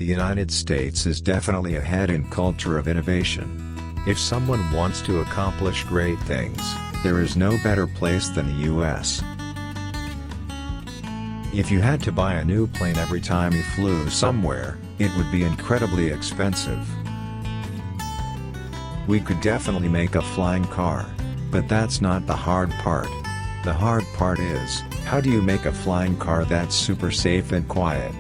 The United States is definitely ahead in culture of innovation. If someone wants to accomplish great things, there is no better place than the US. If you had to buy a new plane every time you flew somewhere, it would be incredibly expensive. We could definitely make a flying car, but that's not the hard part. The hard part is, how do you make a flying car that's super safe and quiet?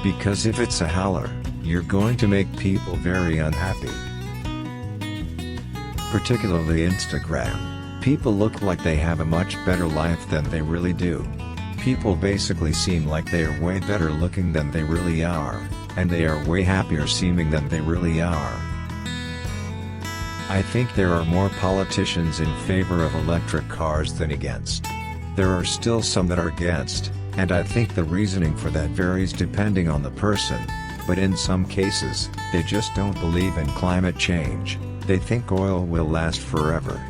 Because if it's a howler, you're going to make people very unhappy. Particularly Instagram. People look like they have a much better life than they really do. People basically seem like they are way better looking than they really are, and they are way happier seeming than they really are. I think there are more politicians in favor of electric cars than against. There are still some that are against, and I think the reasoning for that varies depending on the person, but in some cases, they just don't believe in climate change. They think oil will last forever.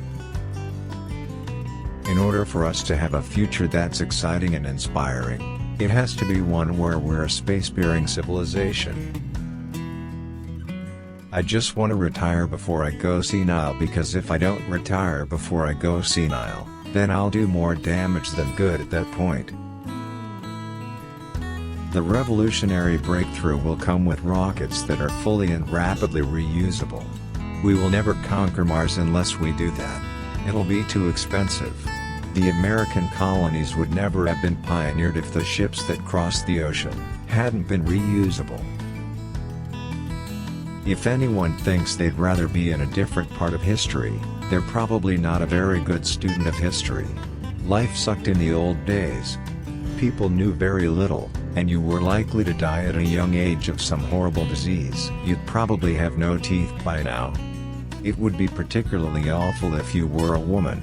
In order for us to have a future that's exciting and inspiring, it has to be one where we're a space-faring civilization. I just want to retire before I go senile, because if I don't retire before I go senile, then I'll do more damage than good at that point. The revolutionary breakthrough will come with rockets that are fully and rapidly reusable. We will never conquer Mars unless we do that. It'll be too expensive. The American colonies would never have been pioneered if the ships that crossed the ocean hadn't been reusable. If anyone thinks they'd rather be in a different part of history, they're probably not a very good student of history. Life sucked in the old days. People knew very little, and you were likely to die at a young age of some horrible disease. You'd probably have no teeth by now. It would be particularly awful if you were a woman.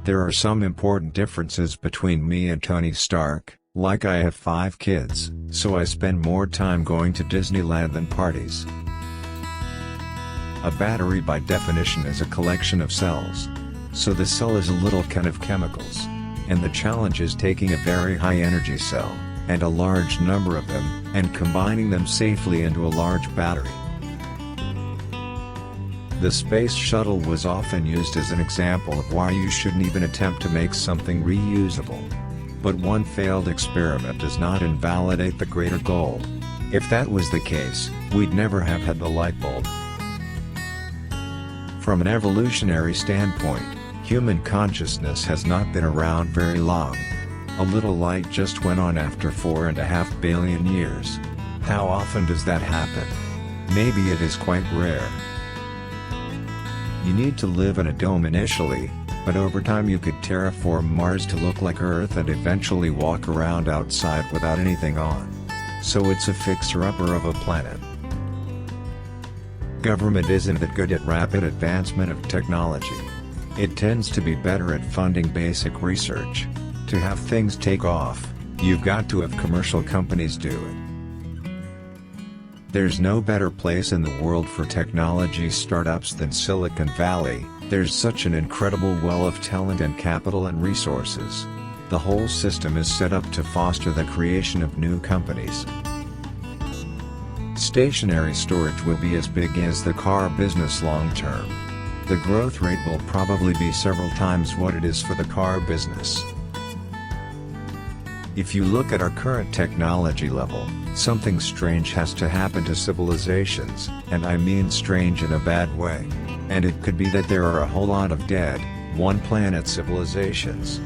There are some important differences between me and Tony Stark, like I have 5 kids, so I spend more time going to Disneyland than parties. A battery by definition is a collection of cells. So the cell is a little can of chemicals. And the challenge is taking a very high energy cell, and a large number of them, and combining them safely into a large battery. The space shuttle was often used as an example of why you shouldn't even attempt to make something reusable. But one failed experiment does not invalidate the greater goal. If that was the case, we'd never have had the light bulb. From an evolutionary standpoint, human consciousness has not been around very long. A little light just went on after 4.5 billion years. How often does that happen? Maybe it is quite rare. You need to live in a dome initially, but over time you could terraform Mars to look like Earth and eventually walk around outside without anything on. So it's a fixer-upper of a planet. Government isn't that good at rapid advancement of technology. It tends to be better at funding basic research. To have things take off, you've got to have commercial companies do it. There's no better place in the world for technology startups than Silicon Valley. There's such an incredible well of talent and capital and resources. The whole system is set up to foster the creation of new companies. Stationary storage will be as big as the car business long term. The growth rate will probably be several times what it is for the car business. If you look at our current technology level, something strange has to happen to civilizations, and I mean strange in a bad way. And it could be that there are a whole lot of dead, one-planet civilizations.